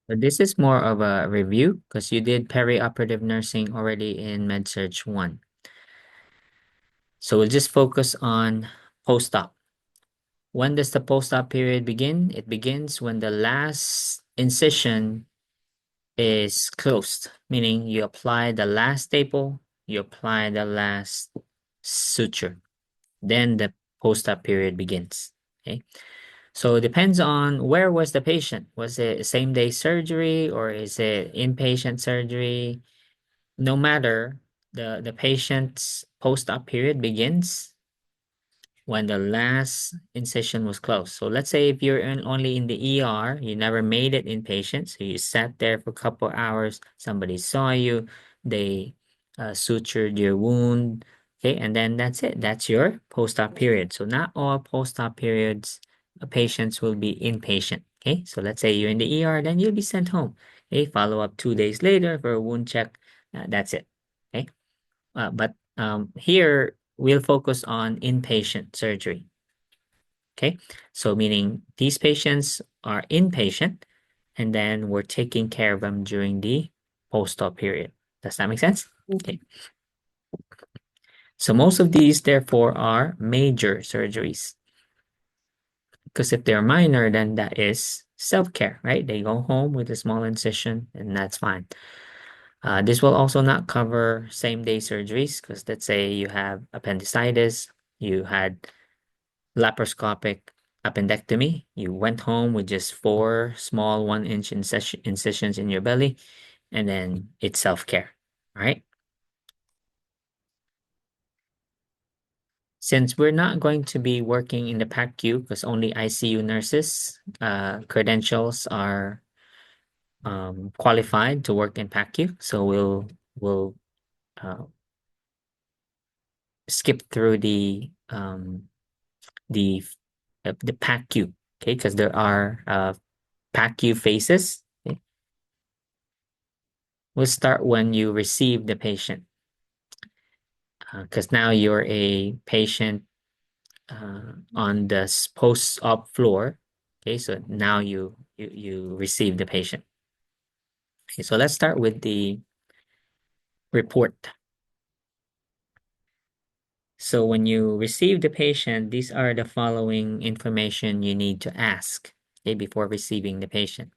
But this is more of a review because you did perioperative nursing already in MedSurg 1. So we'll just focus on post-op. When does the post-op period begin? It begins when the last incision is closed, meaning you apply the last staple, you apply the last suture. Then the post-op period begins. Okay. So it depends on where was the patient. Was it same day surgery or is it inpatient surgery? No matter, the patient's post-op period begins when the last incision was closed. So let's say if you're only in the ER, you never made it inpatient, so you sat there for a couple hours, somebody saw you, they sutured your wound, okay, and then that's it. That's your post-op period. So not all post-op periods, patients will be inpatient, okay? So let's say you're in the ER, then you'll be sent home, okay? Follow up 2 days later for a wound check, that's it, okay? But here we'll focus on inpatient surgery. Okay, so meaning these patients are inpatient and then we're taking care of them during the post-op period. Does that make sense? Okay. So most of these therefore are major surgeries. Because if they're minor, then that is self-care, right? They go home with a small incision and that's fine. This will also not cover same-day surgeries because let's say you have appendicitis, you had laparoscopic appendectomy. You went home with just 4 small 1-inch incisions in your belly, and then it's self-care. All right. Since we're not going to be working in the PACU because only ICU nurses credentials are qualified to work in PACU, so we'll uh, skip through the the PACU, okay? Because there are PACU phases. Okay? We'll start when you receive the patient, because now you're a patient on the post-op floor. Okay, so now you receive the patient. Okay, so let's start with the report. So when you receive the patient, these are the following information you need to ask, okay, before receiving the patient.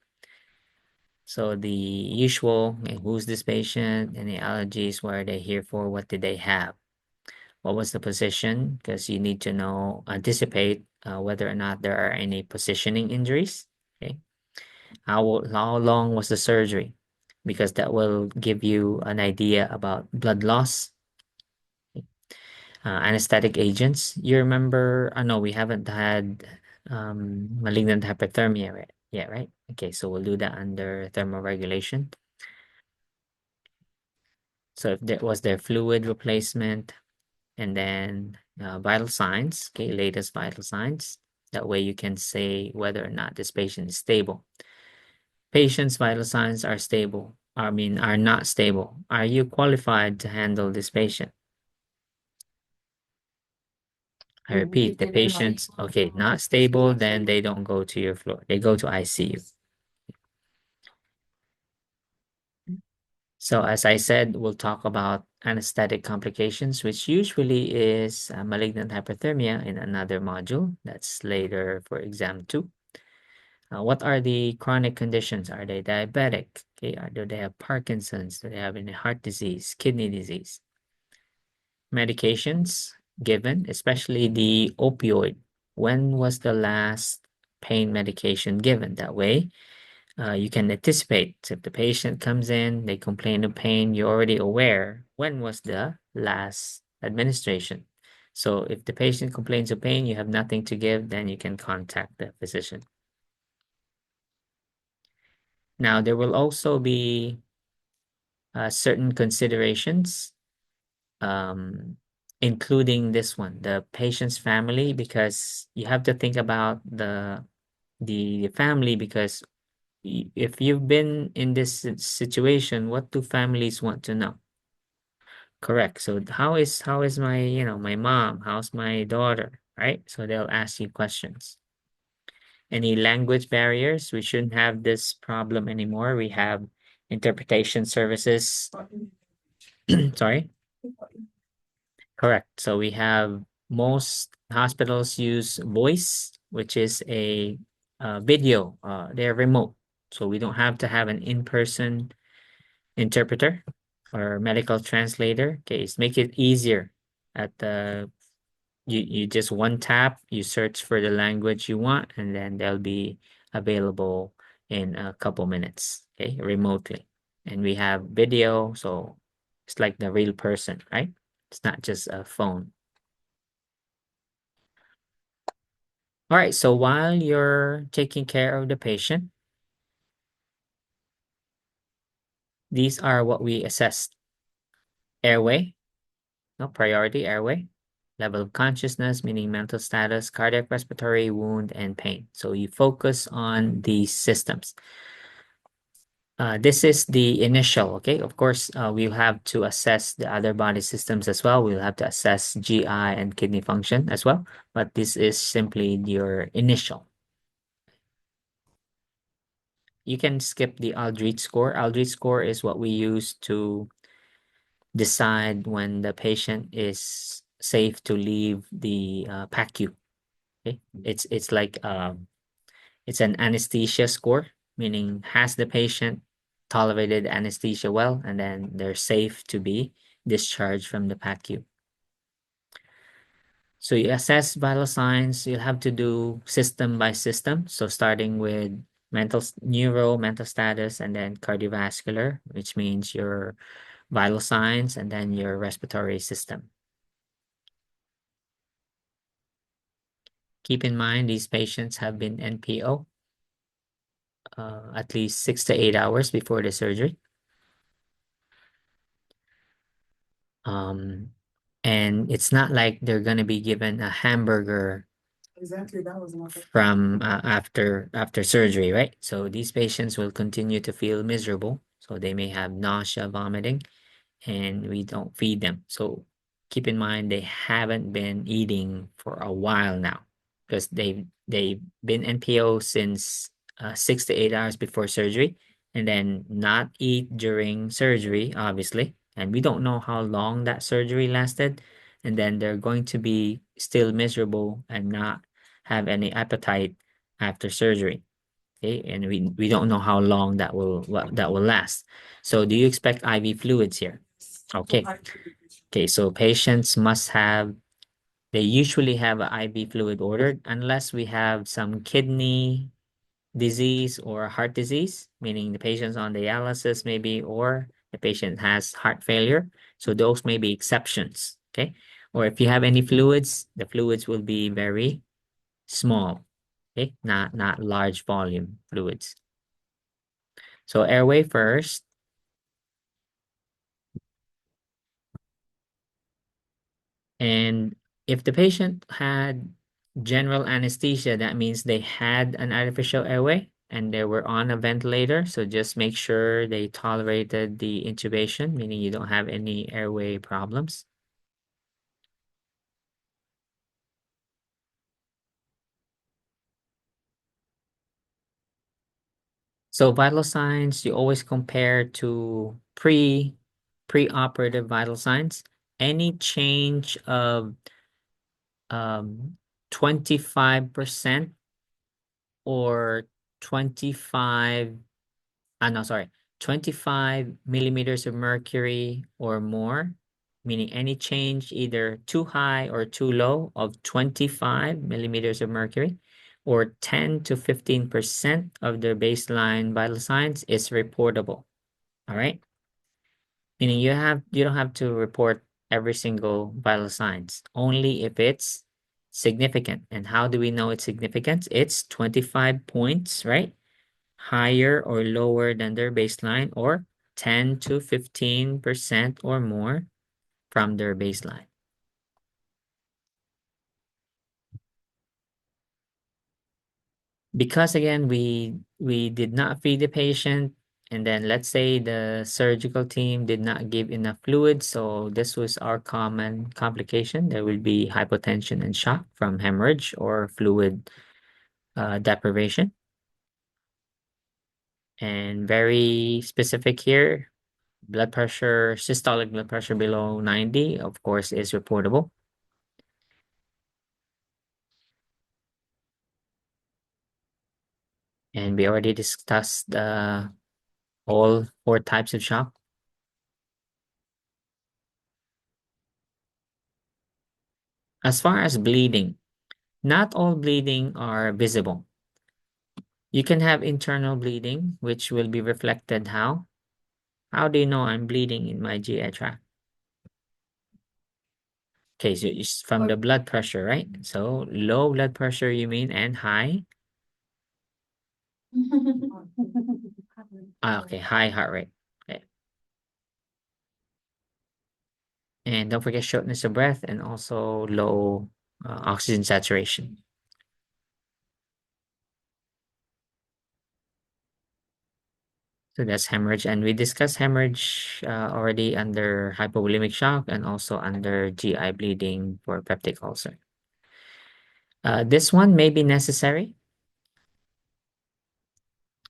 So the usual, okay, who's this patient? Any allergies? What are they here for? What did they have? What was the position? Because you need to know, anticipate whether or not there are any positioning injuries. Okay. How long was the surgery? Because that will give you an idea about blood loss. Anesthetic agents. You remember, no, we haven't had malignant hyperthermia right? Yeah, right? Okay, so we'll do that under thermoregulation. So if there was there fluid replacement, and then vital signs, okay, latest vital signs. That way you can say whether or not this patient is stable. Patient's vital signs are stable, are not stable. Are you qualified to handle this patient? I repeat, the patient's, okay, not stable, then they don't go to your floor. They go to ICU. So as I said, we'll talk about anesthetic complications, which usually is malignant hyperthermia in another module. That's later for exam 2. What are the chronic conditions? Are they diabetic? Okay, do they have Parkinson's? Do they have any heart disease, kidney disease? Medications given, especially the opioid. When was the last pain medication given? That way, you can anticipate. So if the patient comes in, they complain of pain, you're already aware when was the last administration. So if the patient complains of pain, you have nothing to give, then you can contact the physician. Now, there will also be certain considerations, um, including this one, the patient's family, because you have to think about the family, because if you've been in this situation, what do families want to know? Correct. So how is my, my mom? How's my daughter? Right? So they'll ask you questions. any language barriers. We shouldn't have this problem anymore. We have interpretation services. Sorry. Correct. So we have most hospitals use voice, which is a video. They're remote, so we don't have to have an in-person interpreter or medical translator. Okay, it's make it easier. At the you just one tap, you search for the language you want, and then they'll be available in a couple minutes. Okay, remotely, and we have video, so it's like the real person, right? It's not just a phone. All right, so while you're taking care of the patient, these are what we assessed. Airway, no priority airway, level of consciousness, meaning mental status, cardiac, respiratory, wound, and pain. So you focus on these systems. This is the initial, okay? Of course, we'll have to assess the other body systems as well. We'll have to assess GI and kidney function as well, but this is simply your initial. You can skip the Aldrich score. Aldrich score is what we use to decide when the patient is safe to leave the PACU. Okay, it's like it's an anesthesia score, meaning has the patient tolerated anesthesia well, and then they're safe to be discharged from the PACU. So you assess vital signs. You'll have to do system by system. So starting with mental status, and then cardiovascular, which means your vital signs, and then your respiratory system. Keep in mind, these patients have been NPO at least 6 to 8 hours before the surgery. And it's not like they're going to be given a hamburger from after surgery, right? So these patients will continue to feel miserable. So they may have nausea, vomiting, and we don't feed them. So keep in mind they haven't been eating for a while now, because they've been NPO since 6 to 8 hours before surgery, and then not eat during surgery, obviously. And we don't know how long that surgery lasted. And then they're going to be still miserable and not have any appetite after surgery. Okay, and we don't know how long that will last. So do you expect IV fluids here? Okay. Okay, so patients must have, they usually have an IV fluid ordered unless we have some kidney disease or heart disease, meaning the patient's on dialysis maybe, or the patient has heart failure. So those may be exceptions, okay? Or if you have any fluids, the fluids will be very small, okay? Not large volume fluids. So airway first. And if the patient had general anesthesia, that means they had an artificial airway and they were on a ventilator. So just make sure they tolerated the intubation, meaning you don't have any airway problems. So vital signs, you always compare to preoperative vital signs. Any change of 25% or 25 no, sorry, 25 millimeters of mercury or more, meaning any change either too high or too low of 25 millimeters of mercury, or 10 to 15% of their baseline vital signs is reportable. All right. Meaning you don't have to report every single vital signs, only if it's significant. And how do we know it's significant? It's 25 points, right? Higher or lower than their baseline, or 10 to 15% or more from their baseline. Because again, we did not feed the patient, and then let's say the surgical team did not give enough fluid, so this was our common complication. There will be hypotension and shock from hemorrhage or fluid deprivation. And very specific here, blood pressure, systolic blood pressure below 90, of course, is reportable. And we already discussed all four types of shock. As far as bleeding, not all bleeding are visible. You can have internal bleeding, which will be reflected how? How do you know I'm bleeding in my GI tract? Okay, so it's from the blood pressure, right? So low blood pressure, you mean, and high? Okay, high heart rate. Okay. And don't forget shortness of breath and also low oxygen saturation. So that's hemorrhage. And we discussed hemorrhage already under hypovolemic shock and also under GI bleeding for peptic ulcer. This one may be necessary.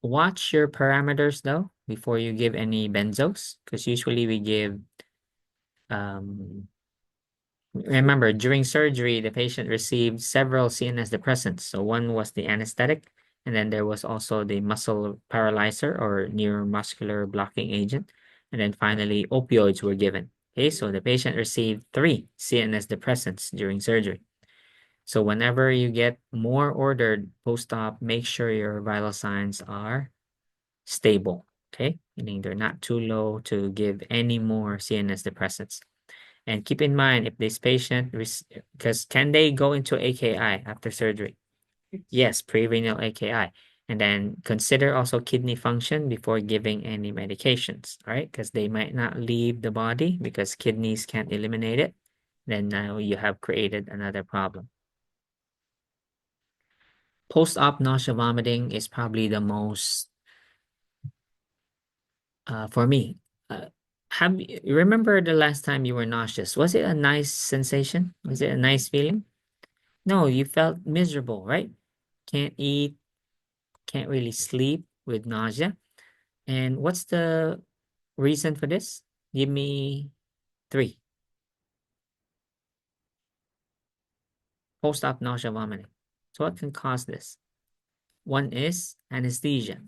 Watch your parameters though before you give any benzos, because usually we give, remember during surgery, the patient received several CNS depressants. So one was the anesthetic, and then there was also the muscle paralyzer or neuromuscular blocking agent. And then finally, opioids were given. Okay, so the patient received 3 CNS depressants during surgery. So whenever you get more ordered post-op, make sure your vital signs are stable, okay? Meaning they're not too low to give any more CNS depressants. And keep in mind if this patient, because can they go into AKI after surgery? Yes, prerenal AKI. And then consider also kidney function before giving any medications, right? Because they might not leave the body because kidneys can't eliminate it. Then now you have created another problem. Post-op nausea vomiting is probably the most, for me. You remember the last time you were nauseous? Was it a nice sensation? Was it a nice feeling? No, you felt miserable, right? Can't eat, can't really sleep with nausea. And what's the reason for this? Give me 3. Post-op nausea vomiting. So what can cause this? One is anesthesia,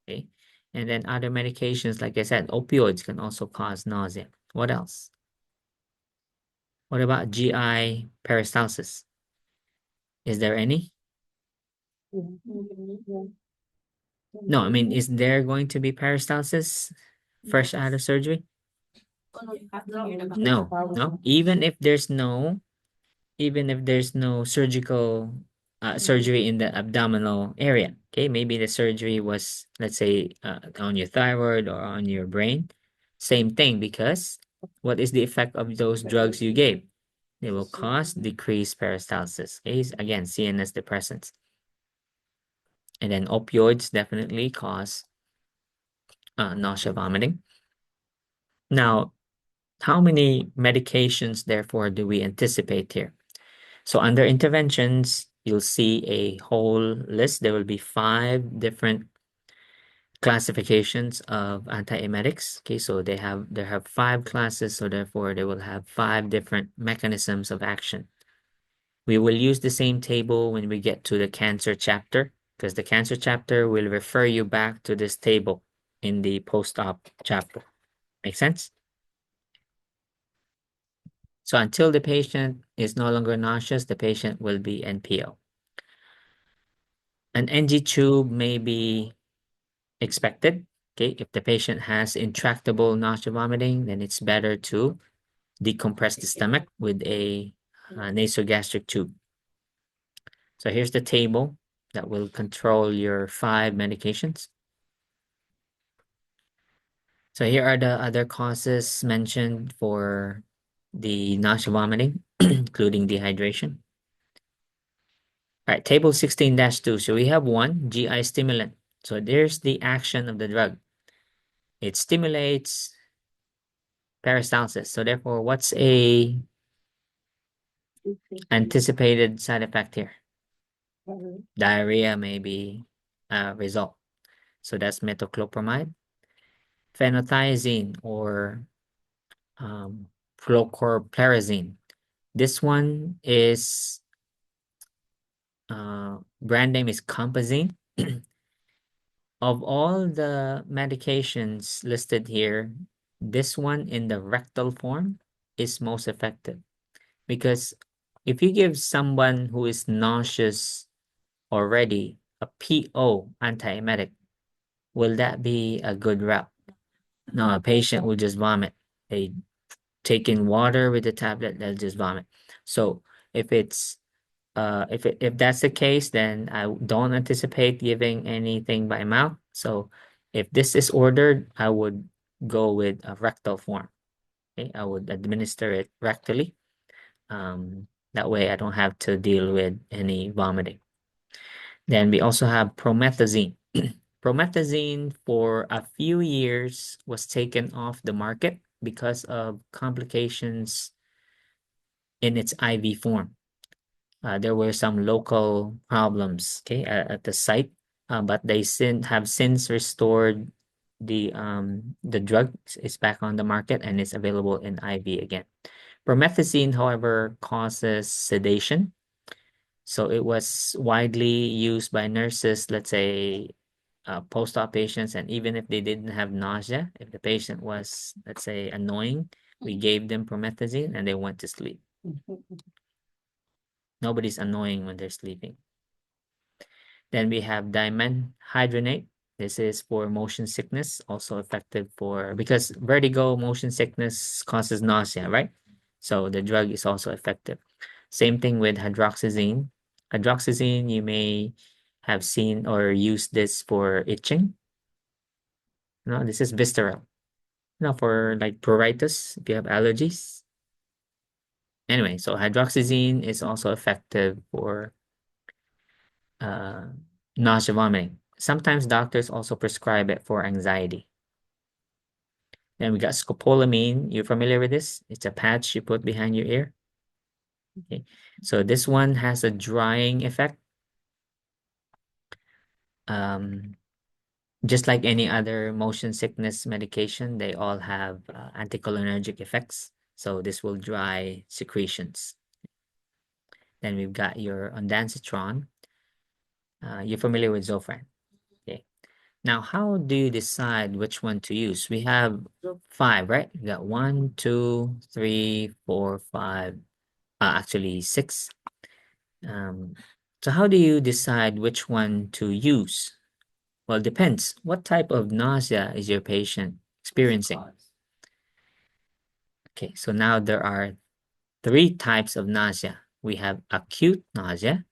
okay? And then other medications, like I said, opioids can also cause nausea. What else? What about GI peristalsis? Is there any? No, I mean, is there going to be peristalsis fresh out of surgery? No, no. Even if there's no surgical surgery in the abdominal area. Okay, maybe the surgery was, let's say, on your thyroid or on your brain. Same thing, because what is the effect of those drugs you gave? They will cause decreased peristalsis. Okay, again, CNS depressants. And then opioids definitely cause nausea, vomiting. Now, how many medications, therefore, do we anticipate here? So under interventions, you'll see a whole list. There will be 5 different classifications of antiemetics. Okay, so they have 5 classes, so therefore they will have 5 different mechanisms of action. We will use the same table when we get to the cancer chapter, because the cancer chapter will refer you back to this table in the post-op chapter. Make sense? So until the patient is no longer nauseous, the patient will be NPO. An NG tube may be expected. Okay, if the patient has intractable nausea vomiting, then it's better to decompress the stomach with a nasogastric tube. So here's the table that will control your 5 medications. So here are the other causes mentioned for the nausea vomiting, including dehydration. All right, table 16-2. So we have 1, GI stimulant. So there's the action of the drug. It stimulates peristalsis. So therefore, what's a anticipated side effect here? Diarrhea may be a result. So that's metoclopramide. Phenothiazine or um, flucloperazine. This one is brand name is Compazine. Of all the medications listed here, this one in the rectal form is most effective because if you give someone who is nauseous already a PO antiemetic, will that be a good route? No, a patient will just vomit. They take in water with the tablet, they'll just vomit. So if it's if that's the case, then I don't anticipate giving anything by mouth. So if this is ordered, I would go with a rectal form. Okay, I would administer it rectally. That way I don't have to deal with any vomiting. Then we also have promethazine. Promethazine for a few years was taken off the market because of complications in its IV form. There were some local problems, okay, at the site, but they have since restored the drug is back on the market and it's available in IV again. Promethazine, however, causes sedation. So it was widely used by nurses, let's say post-op patients, and even if they didn't have nausea, if the patient was, let's say, annoying, we gave them promethazine and they went to sleep. Nobody's annoying when they're sleeping. Then we have dimenhydrinate. This is for motion sickness, also effective for, because vertigo, motion sickness causes nausea, right? So the drug is also effective. Same thing with hydroxyzine. Hydroxyzine, you may have seen or used this for itching. No, this is visceral. No, for like pruritus, if you have allergies. Anyway, so hydroxyzine is also effective for uh, nausea vomiting. Sometimes doctors also prescribe it for anxiety. Then we got scopolamine. You familiar with this? It's a patch you put behind your ear. Okay. So this one has a drying effect. Um, just like any other motion sickness medication, they all have anticholinergic effects. So this will dry secretions. Then we've got your ondansetron. You're familiar with Zofran. Okay. Now, how do you decide which one to use? We have five, right? We got one, two, three, four, five, actually six. Um, so how do you decide which one to use? Well, it depends. What type of nausea is your patient experiencing? Okay, so now there are three types of nausea. We have acute nausea.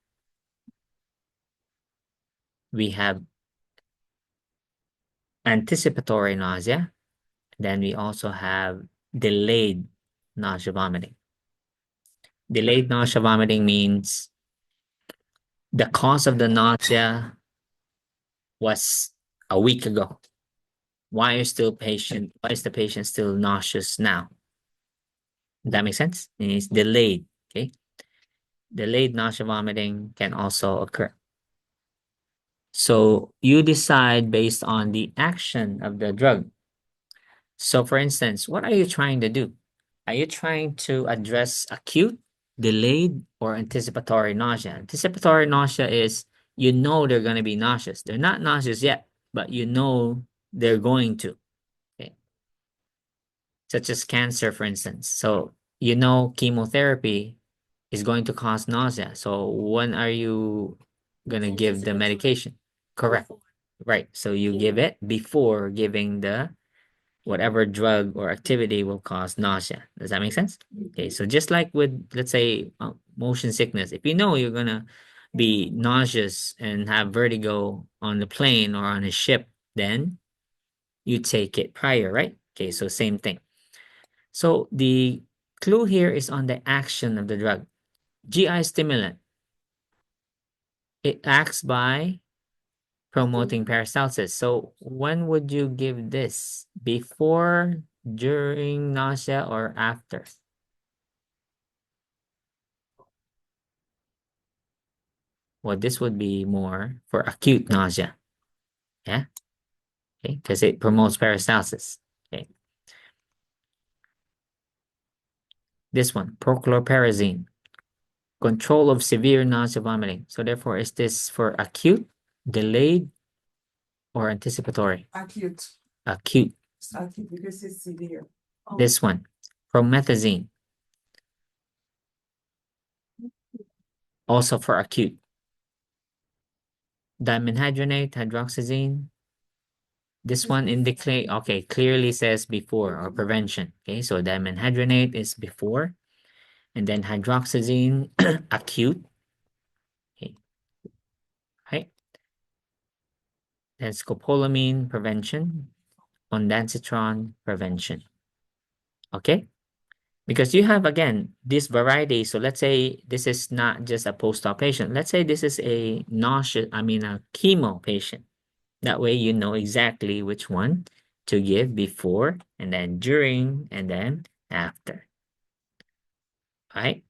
We have anticipatory nausea. Then we also have delayed nausea vomiting. Delayed nausea vomiting means the cause of the nausea was a week ago. Why is the patient still nauseous now? Does that make sense? It's delayed. Okay. Delayed nausea vomiting can also occur. So you decide based on the action of the drug. So for instance, what are you trying to do? Are you trying to address acute, delayed, or anticipatory nausea? Anticipatory nausea is you know they're going to be nauseous. They're not nauseous yet, but you know they're going to. Okay. Such as cancer, for instance. So you know chemotherapy is going to cause nausea. So when are you going to give the medication? Correct. Right. So you give it before giving the whatever drug or activity will cause nausea. Does that make sense? Okay, so just like with, let's say, motion sickness, if you know you're gonna be nauseous and have vertigo on the plane or on a ship, then you take it prior, right? Okay, so same thing. So the clue here is on the action of the drug. GI stimulant. It acts by promoting peristalsis. So when would you give this? Before, during nausea, or after? Well, this would be more for acute nausea. Yeah. Okay, because it promotes peristalsis. Okay. This one, prochlorperazine, control of severe nausea vomiting. So therefore, is this for acute, delayed, or anticipatory? Acute. Acute. It's acute because it's severe. This one, promethazine, also for acute. Dimenhydrinate, hydroxyzine. This one indicate, okay, clearly says before or prevention. Okay, so dimenhydrinate is before, and then hydroxyzine, acute. Okay, right. Then scopolamine, prevention. Ondansetron, prevention. Okay, because you have, again, this variety. So let's say this is not just a post-op patient. Let's say this is a a chemo patient. That way you know exactly which one to give before, and then during, and then after. Right?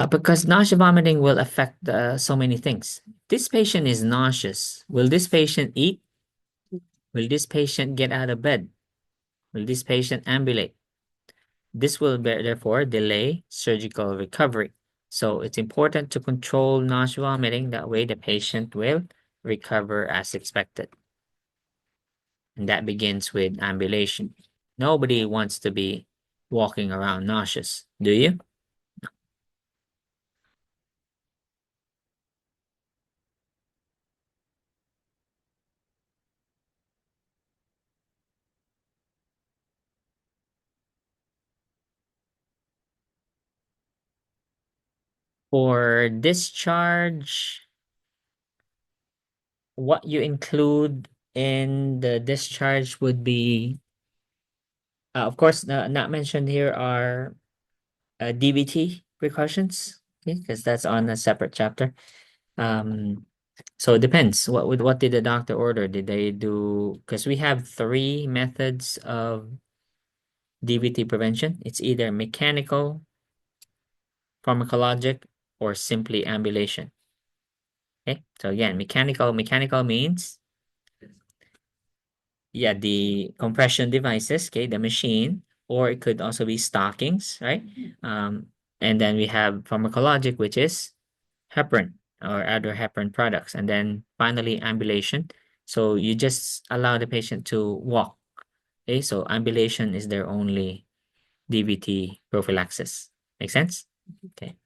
Because nausea vomiting will affect so many things. This patient is nauseous. Will this patient eat? Will this patient get out of bed? Will this patient ambulate? This will therefore delay surgical recovery. So it's important to control nausea vomiting. That way the patient will recover as expected. And that begins with ambulation. Nobody wants to be walking around nauseous, do you? For discharge, what you include in the discharge would be, of course, not mentioned here are DVT precautions, okay, because that's on a separate chapter. So it depends. What did the doctor order? Did they do? Because we have three methods of DVT prevention. It's either mechanical, pharmacologic, or simply ambulation. Okay. So again, mechanical means, yeah, the compression devices, okay, the machine, or it could also be stockings, right? And then we have pharmacologic, which is heparin or other heparin products. And then finally, ambulation. So you just allow the patient to walk. Okay, so ambulation is their only DVT prophylaxis. Make sense? Okay.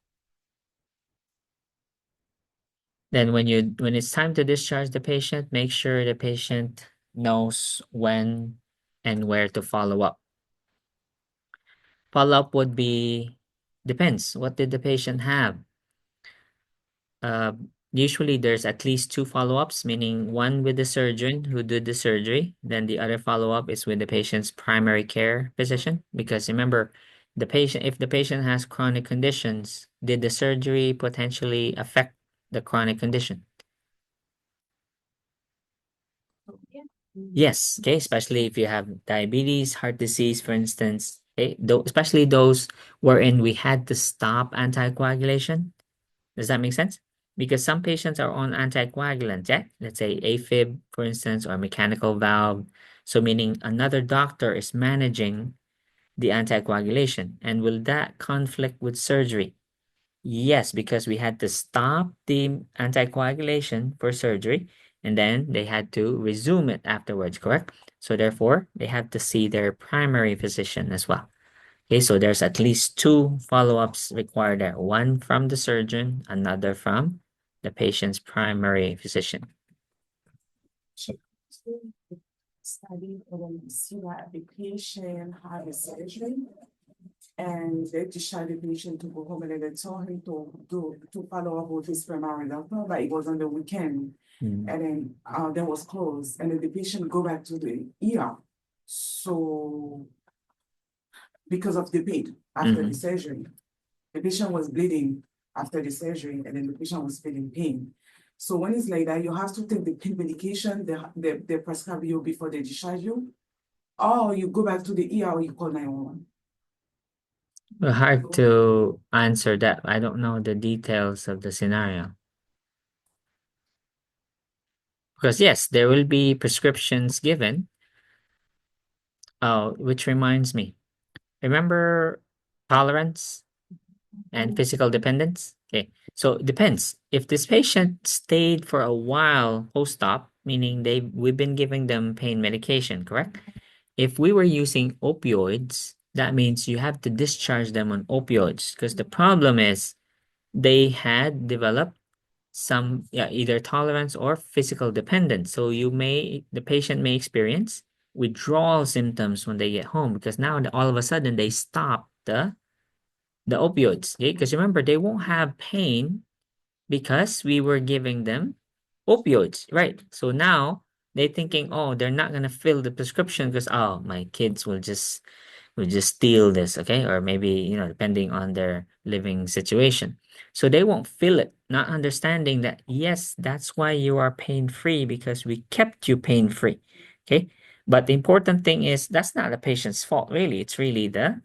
Then when it's time to discharge the patient, make sure the patient knows when and where to follow up. Follow up would be depends. What did the patient have? Uh, Usually there's at least two follow-ups, meaning one with the surgeon who did the surgery, then the other follow-up is with the patient's primary care physician. Because remember, if the patient has chronic conditions, did the surgery potentially affect the chronic condition? Yes, okay, especially if you have diabetes, heart disease, for instance, okay, especially those wherein we had to stop anticoagulation. Does that make sense? Because some patients are on anticoagulants, yeah? Let's say AFib, for instance, or mechanical valve. So meaning another doctor is managing the anticoagulation. And will that conflict with surgery? Yes, because we had to stop the anticoagulation for surgery, and then they had to resume it afterwards, correct? So therefore, they have to see their primary physician as well. Okay, so there's at least two follow-ups required there, one from the surgeon, another from the patient's primary physician. Study and see that the patient had a surgery and they discharged the patient to go home and then they told him to follow up with his primary doctor, but it was on the weekend. Mm. And then that was closed, and then the patient go back to the ER. So because of the pain after the surgery, the patient was bleeding after the surgery, and then the patient was feeling pain. So when it's like that, you have to take the pain medication they prescribe you before they discharge you, or you go back to the ER or you call 911. Well, hard to answer that. I don't know the details of the scenario. Because yes, there will be prescriptions given. Oh, which reminds me. Remember tolerance and physical dependence? Okay. So it depends. If this patient stayed for a while post-op, meaning we've been giving them pain medication, correct? If we were using opioids, that means you have to discharge them on opioids because the problem is they had developed some, yeah, either tolerance or physical dependence. So the patient may experience withdrawal symptoms when they get home because now all of a sudden they stop the opioids. Okay, because remember they won't have pain because we were giving them opioids, right? So now they're thinking, oh, they're not gonna fill the prescription because oh, my kids will just steal this, okay? Or maybe, depending on their living situation. So they won't feel it, not understanding that, yes, that's why you are pain free because we kept you pain free, okay? But the important thing is that's not the patient's fault, really. It's really the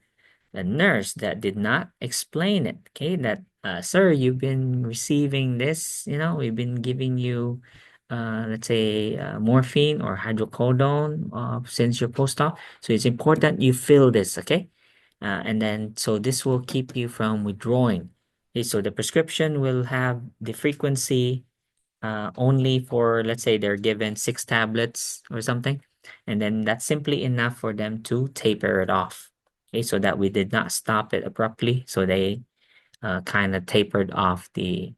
nurse that did not explain it, okay? That, sir, you've been receiving this, we've been giving you, let's say, morphine or hydrocodone since your post-op. So it's important you fill this, okay? And then, so this will keep you from withdrawing. Okay, so the prescription will have the frequency only for, let's say, they're given 6 tablets or something. And then that's simply enough for them to taper it off. Okay, so that we did not stop it abruptly. So they kind of tapered off the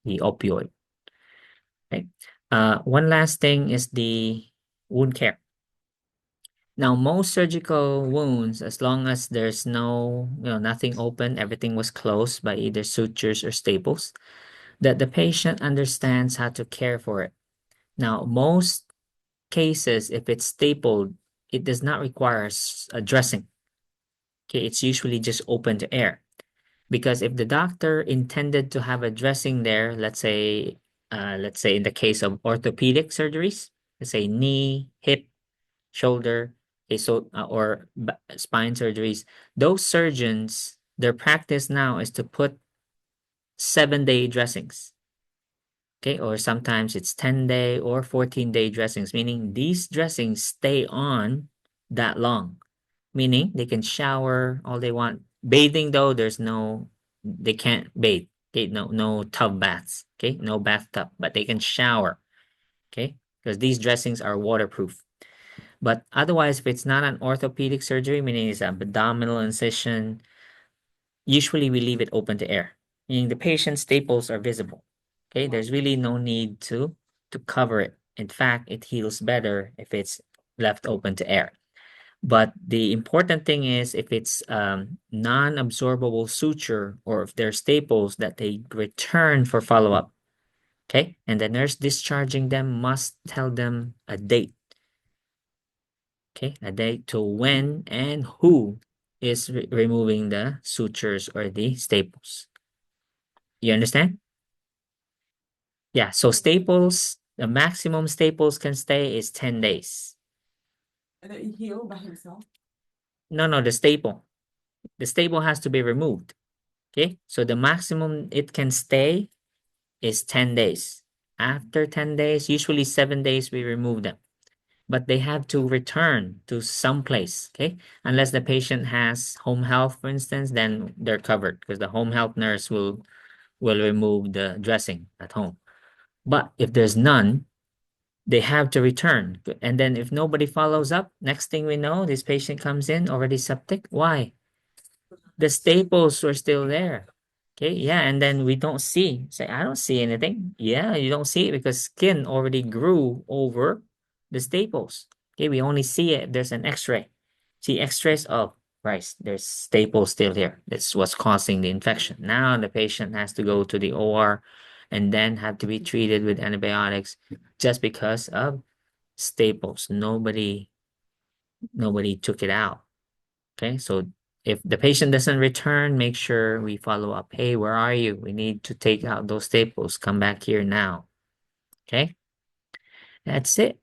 opioid. Okay. One last thing is the wound care. Now, most surgical wounds, as long as there's nothing open, everything was closed by either sutures or staples, that the patient understands how to care for it. Now, most cases, if it's stapled, it does not require a dressing. Okay, it's usually just open to air. Because if the doctor intended to have a dressing there, let's say in the case of orthopedic surgeries, let's say knee, hip, shoulder, okay, so or spine surgeries, those surgeons, their practice now is to put 7-day dressings. Okay, or sometimes it's 10-day or 14-day dressings, meaning these dressings stay on that long, meaning they can shower all they want. Bathing though, they can't bathe. Okay, no tub baths. Okay, no bathtub, but they can shower. Okay, because these dressings are waterproof. But otherwise, if it's not an orthopedic surgery, meaning it's abdominal incision, usually we leave it open to air, meaning the patient's staples are visible. Okay, there's really no need to cover it. In fact, it heals better if it's left open to air. But the important thing is if it's non-absorbable suture or if they're staples that they return for follow-up. Okay, and the nurse discharging them must tell them a date. Okay, a date to when and who is removing the sutures or the staples. You understand? Yeah, so staples, the maximum staples can stay is 10 days. And then he healed by himself. No, the staple. The staple has to be removed. Okay, so the maximum it can stay is 10 days. After 10 days, usually 7 days, we remove them. But they have to return to some place, okay? Unless the patient has home health, for instance, then they're covered because the home health nurse will remove the dressing at home. But if there's none, they have to return. And then if nobody follows up, next thing we know, this patient comes in already septic. Why? The staples were still there. Okay, yeah, and then we don't see. Say, I don't see anything. Yeah, you don't see it because skin already grew over the staples. Okay, we only see it if there's an X-ray. See X-rays of right, there's staples still here. That's what's causing the infection. Now the patient has to go to the OR and then have to be treated with antibiotics just because of staples. Nobody took it out. Okay, so if the patient doesn't return, make sure we follow up. Hey, where are you? We need to take out those staples. Come back here now. Okay, that's it.